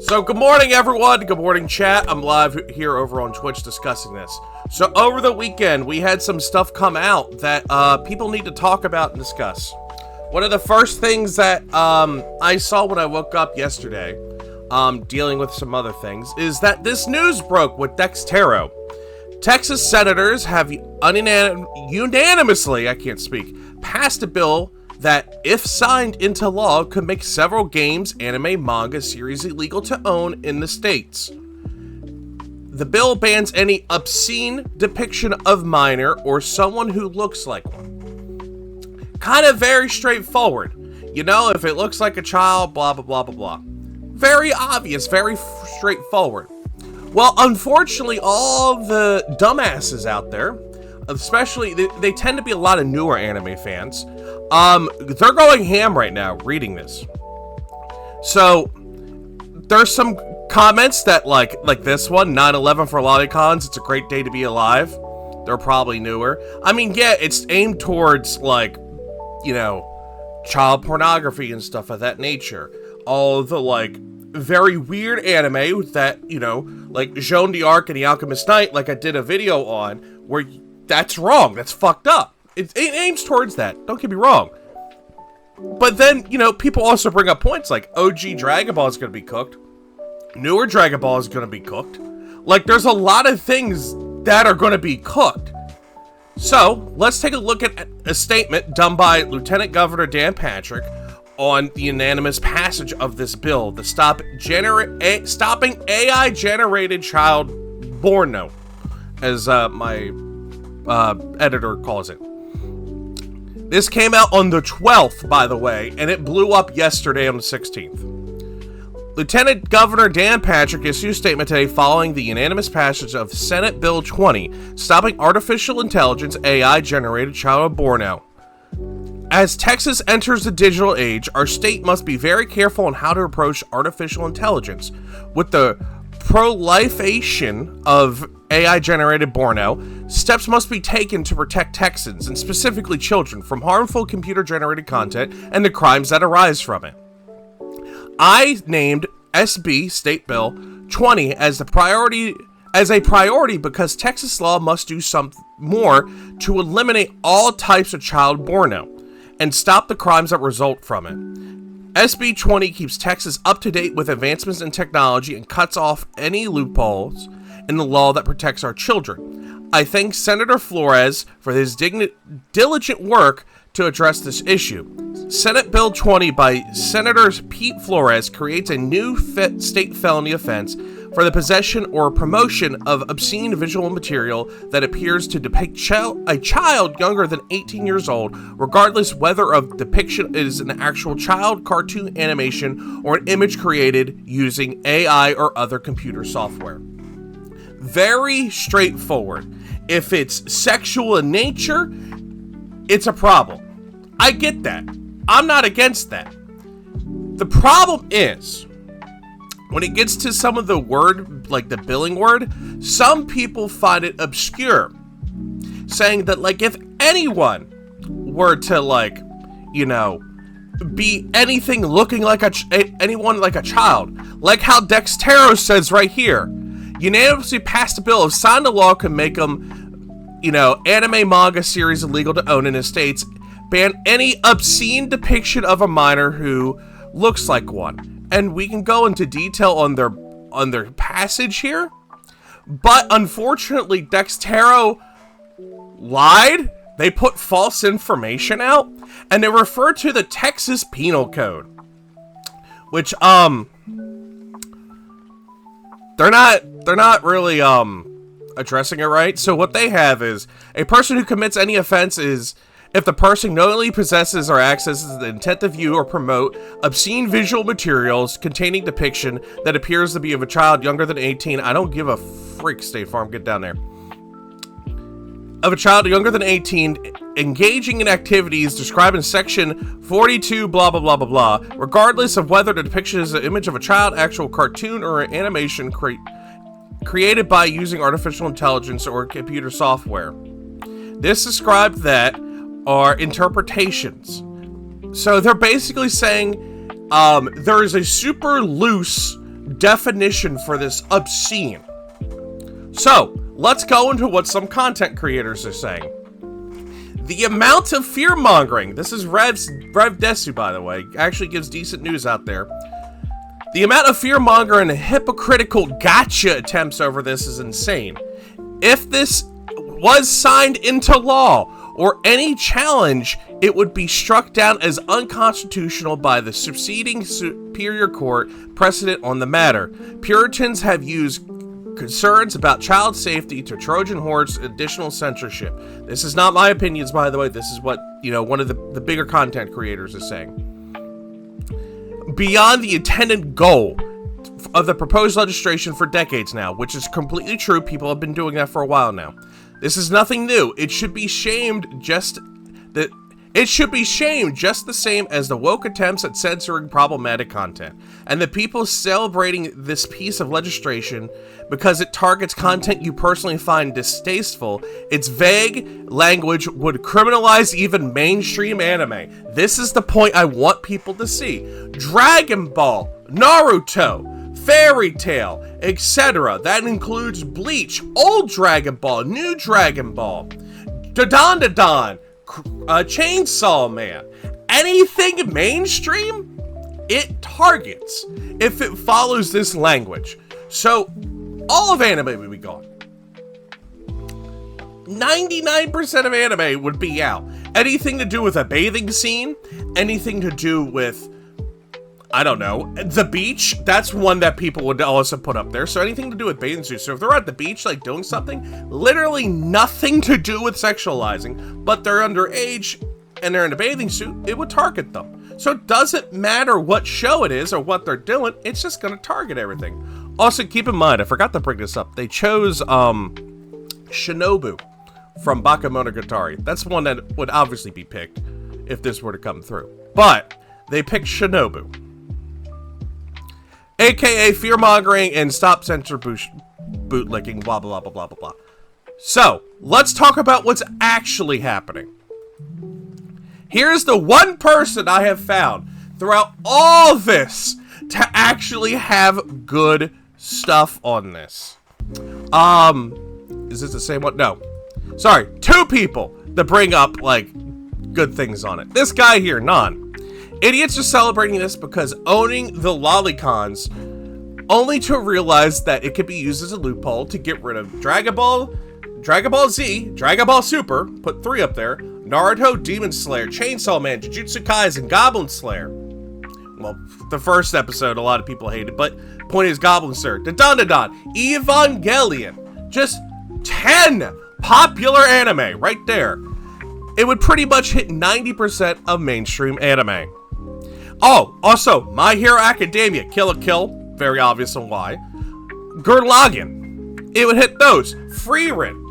So good morning, everyone. Good morning, chat. I'm live here over on Twitch discussing this. So over the weekend, we had some stuff come out that people need to talk about and discuss. One of the first things that I saw when I woke up yesterday, dealing with some other things, is that this news broke with Dextero. Texas senators have unanimously, passed a bill that, if signed into law, could make several games, anime, manga series illegal to own in the states. The bill bans any obscene depiction of minor or someone who looks like one. Kind of very straightforward. You know, if it looks like a child, blah, blah, blah, blah, blah. Very obvious, very straightforward. Well, unfortunately, all the dumbasses out there, especially, they tend to be a lot of newer anime fans, they're going ham right now reading this. So there's some comments that like this one, 9/11 for lolicons, it's a great day to be alive. They're probably newer. I mean, yeah, it's aimed towards, like, you know, child pornography and stuff of that nature. All the, like, very weird anime that, you know, like Jeanne d'Arc and the Alchemist Knight, like I did a video on, where that's wrong, that's fucked up. It aims towards that, don't get me wrong. But then, you know, people also bring up points like OG Dragon Ball is going to be cooked. Newer Dragon Ball is going to be cooked. Like, there's a lot of things that are going to be cooked. So, let's take a look at a statement done by Lieutenant Governor Dan Patrick on the unanimous passage of this bill to stop stopping AI-generated child porno, as my editor calls it. This came out on the 12th, by the way, and it blew up yesterday on the 16th. Lieutenant Governor Dan Patrick issued a statement today following the unanimous passage of Senate Bill 20, stopping artificial intelligence AI-generated child porno. As Texas enters the digital age, our state must be very careful on how to approach artificial intelligence. With the proliferation of AI-generated porno, steps must be taken to protect Texans, and specifically children, from harmful computer-generated content and the crimes that arise from it. I named SB State Bill 20 as a priority because Texas law must do some more to eliminate all types of child porno and stop the crimes that result from it. SB 20 keeps Texas up to date with advancements in technology and cuts off any loopholes in the law that protects our children. I thank Senator Flores for his diligent work to address this issue. Senate Bill 20 by Senator Pete Flores creates a new state felony offense for the possession or promotion of obscene visual material that appears to depict a child younger than 18 years old, regardless whether of depiction is an actual child, cartoon, animation, or an image created using AI or other computer software. Very straightforward. If it's sexual in nature, it's a problem. I get that. I'm not against that. The problem is, when it gets to some of the word, like the billing word, some people find it obscure. Saying that, like, if anyone were to, like, you know, be anything looking like anyone like a child, like how Dextero says right here, unanimously passed a bill, if signed into law, can make them, you know, anime manga series illegal to own in the states, ban any obscene depiction of a minor who looks like one. And we can go into detail on their passage here, but unfortunately Dextero lied. They put false information out, and they refer to the Texas Penal Code, which they're not really addressing it right. So what they have is a person who commits any offense is if the person knowingly possesses or accesses the intent to view or promote obscene visual materials containing depiction that appears to be of a child younger than 18. I don't give a freak, State Farm, get down there. Of a child younger than 18, engaging in activities described in section 42, blah, blah, blah, blah, blah, regardless of whether the depiction is an image of a child, actual cartoon, or an animation created by using artificial intelligence or computer software. This described that are interpretations. So they're basically saying there is a super loose definition for this obscene. So, let's go into what some content creators are saying. The amount of fear-mongering, this is Rev Desu, by the way, actually gives decent news out there. The amount of fear-mongering and hypocritical gotcha attempts over this is insane. If this was signed into law, or any challenge, it would be struck down as unconstitutional by the succeeding Superior Court precedent on the matter. Puritans have used concerns about child safety to Trojan horse additional censorship. This is not my opinions, by the way. This is what, one of the bigger content creators is saying. Beyond the intended goal of the proposed legislation for decades now, which is completely true. People have been doing that for a while now. This is nothing new. It should be shamed just the same as the woke attempts at censoring problematic content. And the people celebrating this piece of legislation because it targets content you personally find distasteful, its vague language would criminalize even mainstream anime. This is the point I want people to see. Dragon Ball, Naruto, Fairy Tail, etc. That includes Bleach, Old Dragon Ball, New Dragon Ball, Dadan, Chainsaw Man. Anything mainstream, it targets if it follows this language. So, all of anime would be gone. 99% of anime would be out. Anything to do with a bathing scene, anything to do with, I don't know, the beach, that's one that people would also put up there. So anything to do with bathing suits. So if they're at the beach, like doing something, literally nothing to do with sexualizing, but they're underage and they're in a bathing suit, it would target them. So it doesn't matter what show it is or what they're doing, it's just going to target everything. Also, keep in mind, I forgot to bring this up, they chose Shinobu from Bakemonogatari. That's one that would obviously be picked if this were to come through. But they picked Shinobu, aka fear-mongering and stop censor bootlicking, blah, blah, blah, blah, blah, blah. So, let's talk about what's actually happening. Here's the one person I have found throughout all this to actually have good stuff on this. Is this the same one? No. Sorry, two people that bring up, good things on it. This guy here, Nan. Idiots are celebrating this because owning the lolicons, only to realize that it could be used as a loophole to get rid of Dragon Ball Z, Dragon Ball Super, put 3 up there, Naruto, Demon Slayer, Chainsaw Man, Jujutsu Kaisen, Goblin Slayer. Well, the first episode a lot of people hated, but point is Goblin Slayer, Dadan, Evangelion, just 10 popular anime right there. It would pretty much hit 90% of mainstream anime. Oh, also, My Hero Academia, Kill la Kill, very obvious on why. Gurren Lagann, it would hit those. Frieren,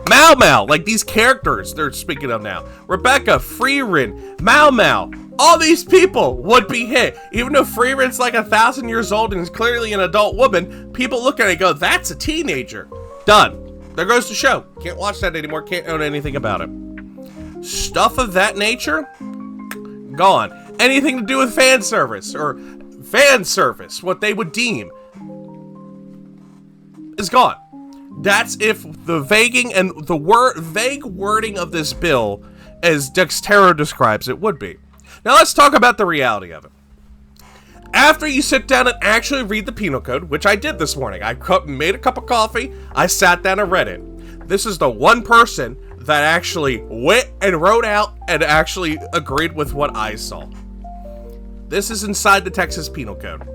Mao Mao, like these characters they're speaking of now. Rebecca, Frieren, Mao Mao, all these people would be hit. Even though Frieren's like 1,000 years old and is clearly an adult woman, people look at it and go, that's a teenager. Done. There goes the show. Can't watch that anymore, can't own anything about it. Stuff of that nature, gone. Anything to do with fan service, what they would deem, is gone. That's if the vaguing and the vague wording of this bill, as Dextero describes it, would be. Now let's talk about the reality of it. After you sit down and actually read the penal code, which I did this morning, I made a cup of coffee, I sat down and read it. This is the one person that actually went and wrote out and actually agreed with what I saw. This is inside the Texas Penal Code.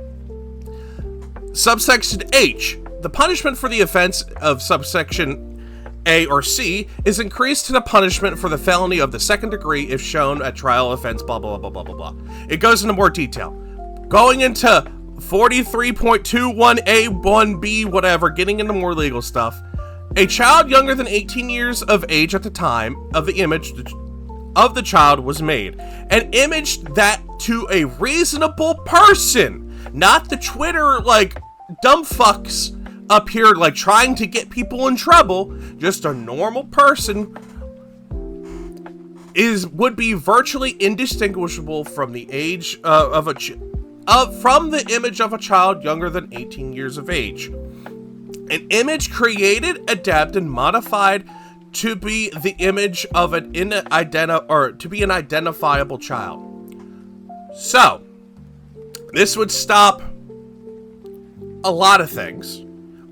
Subsection H. The punishment for the offense of subsection A or C is increased to the punishment for the felony of the second degree if shown at trial offense, blah, blah, blah, blah, blah, blah. It goes into more detail. Going into 43.21A1B, whatever, getting into more legal stuff. A child younger than 18 years of age at the time of the image of the child was made. An image that to a reasonable person, not the Twitter, dumb fucks up here, trying to get people in trouble, just a normal person would be virtually indistinguishable from the age of a from the image of a child younger than 18 years of age. An image created, adapted, and modified to be the image of an identifiable child. So, this would stop a lot of things,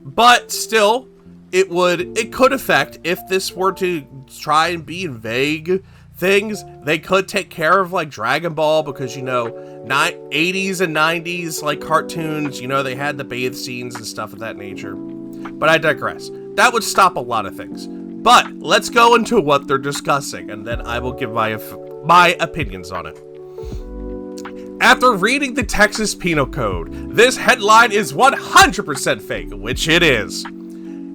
but still, it could affect, if this were to try and be vague things, they could take care of like Dragon Ball, because 80s and 90s like cartoons, they had the bathe scenes and stuff of that nature. But I digress. That would stop a lot of things. But let's go into what they're discussing, and then I will give my opinions on it. After reading the Texas Penal Code, this headline is 100% fake, which it is.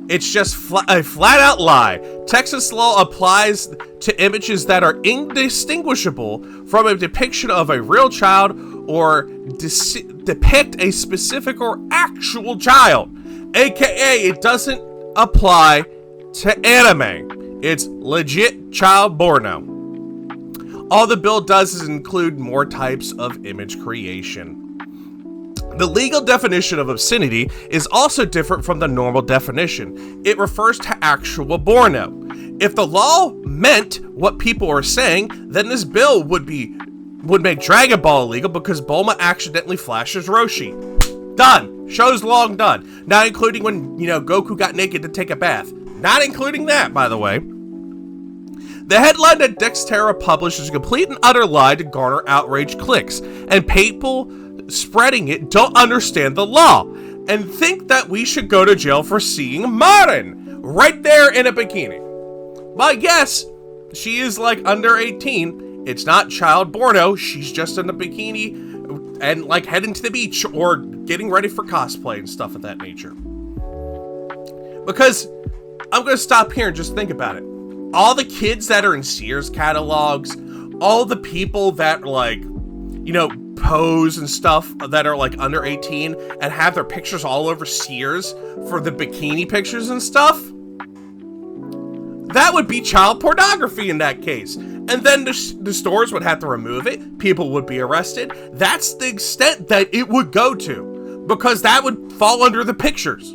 It's just a flat-out lie. Texas law applies to images that are indistinguishable from a depiction of a real child or depict a specific or actual child. AKA, it doesn't apply to anime. It's legit child porno. All the bill does is include more types of image creation. The legal definition of obscenity is also different from the normal definition. It refers to actual porno. If the law meant what people are saying, then this bill would make Dragon Ball illegal because Bulma accidentally flashes Roshi. Done. Show's long done. Not including when, Goku got naked to take a bath. Not including that, by the way. The headline that Dextero published is a complete and utter lie to garner outrage clicks, and people spreading it don't understand the law and think that we should go to jail for seeing Marin right there in a bikini. Well, yes, she is like under 18. It's not child porno. She's just in a bikini and like heading to the beach or getting ready for cosplay and stuff of that nature. Because I'm going to stop here and just think about it. All the kids that are in Sears catalogs, all the people that pose and stuff that are like under 18 and have their pictures all over Sears for the bikini pictures and stuff, that would be child pornography in that case. And then the stores would have to remove it. People would be arrested. That's the extent that it would go to, because that would fall under the pictures.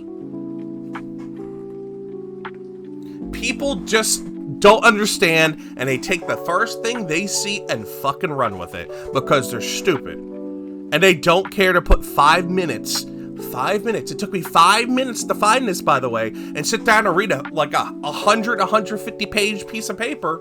People just don't understand, and they take the first thing they see and fucking run with it because they're stupid. And they don't care to put 5 minutes. 5 minutes. It took me 5 minutes to find this, by the way, and sit down and read a 150 page piece of paper.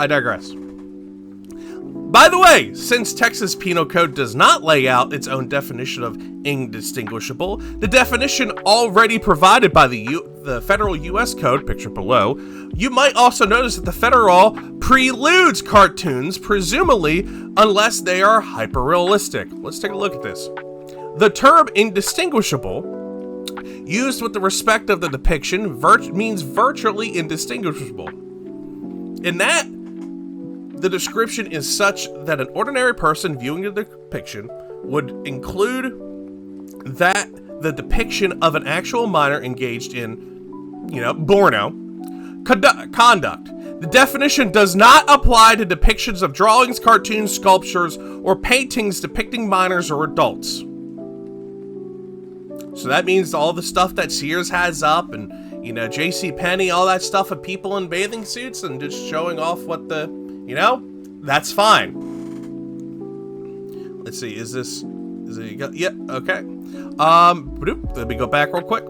I digress. By the way, since Texas Penal Code does not lay out its own definition of indistinguishable, the definition already provided by the federal U.S. Code, pictured below, you might also notice that the federal preludes cartoons, presumably, unless they are hyper-realistic. Let's take a look at this. The term indistinguishable, used with the respect of the depiction, means virtually indistinguishable. In that, the description is such that an ordinary person viewing the depiction would include that the depiction of an actual minor engaged in, porno conduct. The definition does not apply to depictions of drawings, cartoons, sculptures, or paintings depicting minors or adults. So that means all the stuff that Sears has up and, JCPenney, all that stuff of people in bathing suits and just showing off what that's fine. Let's see, is it, yeah, okay. Let me go back real quick.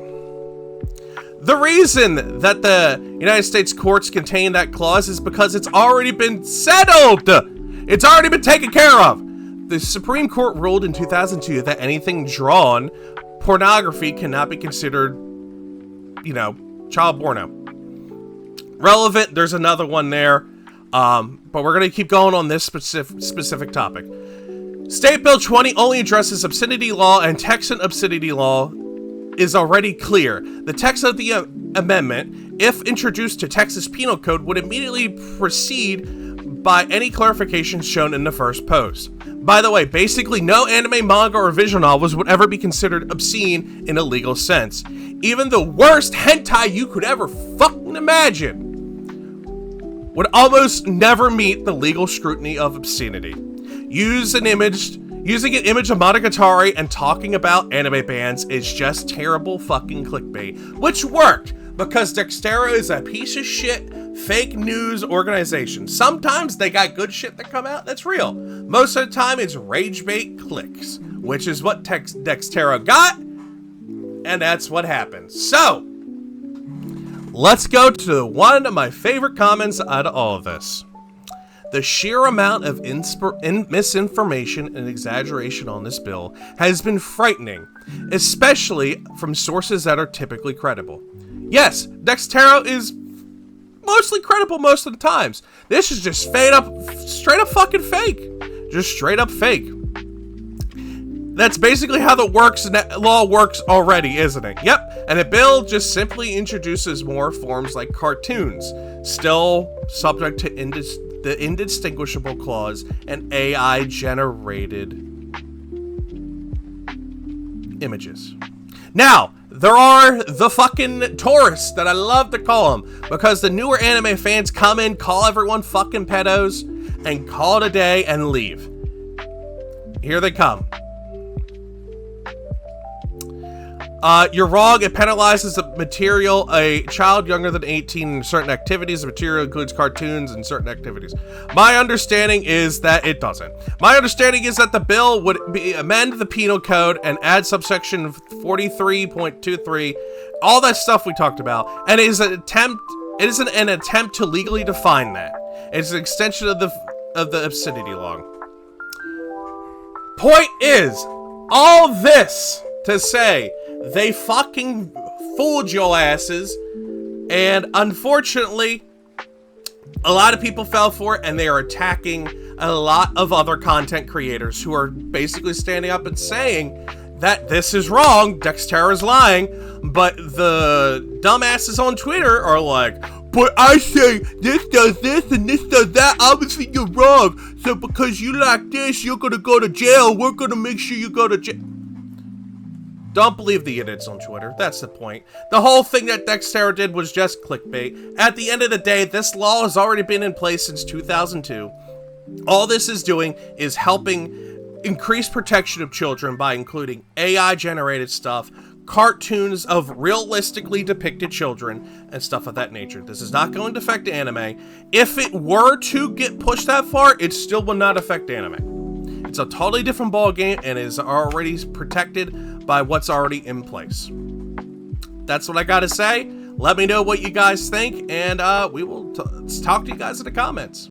The reason that the United States courts contain that clause is because it's already been settled. It's already been taken care of. The Supreme Court ruled in 2002 that anything drawn pornography cannot be considered, child porno. Relevant, there's another one there. But we're going to keep going on this specific topic. State Bill 20 only addresses obscenity law, and Texan obscenity law is already clear. The text of the amendment, if introduced to Texas Penal Code, would immediately precede by any clarifications shown in the first post. By the way, basically no anime, manga, or visual novels would ever be considered obscene in a legal sense. Even the worst hentai you could ever fucking imagine would almost never meet the legal scrutiny of obscenity. Use an image Using an image of Monogatari and talking about anime bans is just terrible fucking clickbait, which worked because Dextero is a piece of shit fake news organization. Sometimes they got good shit that come out that's real. Most of the time it's rage bait clicks, which is what Dextero got, and that's what happened. So, let's go to one of my favorite comments out of all of this. The sheer amount of misinformation and exaggeration on this bill has been frightening, especially from sources that are typically credible. Yes, Dextero is mostly credible most of the times. This is just straight up fucking fake. Just straight up fake. That's basically how the law works already, isn't it? Yep, and the bill just simply introduces more forms like cartoons, still subject to the indistinguishable clause and AI-generated images. Now, there are the fucking tourists that I love to call them, because the newer anime fans come in, call everyone fucking pedos, and call it a day and leave. Here they come. You're wrong. It penalizes the material. A child younger than 18 in certain activities. The material includes cartoons and certain activities. My understanding is that it doesn't. My understanding is that the bill would amend the penal code and add subsection 43.23, all that stuff we talked about, and it is an attempt to legally define that. It's an extension of the obscenity law. Point is, all this to say, they fucking fooled your asses, and unfortunately, a lot of people fell for it, and they are attacking a lot of other content creators who are basically standing up and saying that this is wrong, Dextero is lying, but the dumbasses on Twitter are like, but I say this does this and this does that, obviously you're wrong, so because you like this, you're gonna go to jail, we're gonna make sure you go to jail. Don't believe the idiots on Twitter. That's the point. The whole thing that Dextero did was just clickbait. At the end of the day, this law has already been in place since 2002. All this is doing is helping increase protection of children by including AI-generated stuff, cartoons of realistically depicted children, and stuff of that nature. This is not going to affect anime. If it were to get pushed that far, it still will not affect anime. It's a totally different ball game and is already protected by what's already in place. That's what I gotta say. Let me know what you guys think, and we will talk to you guys in the comments.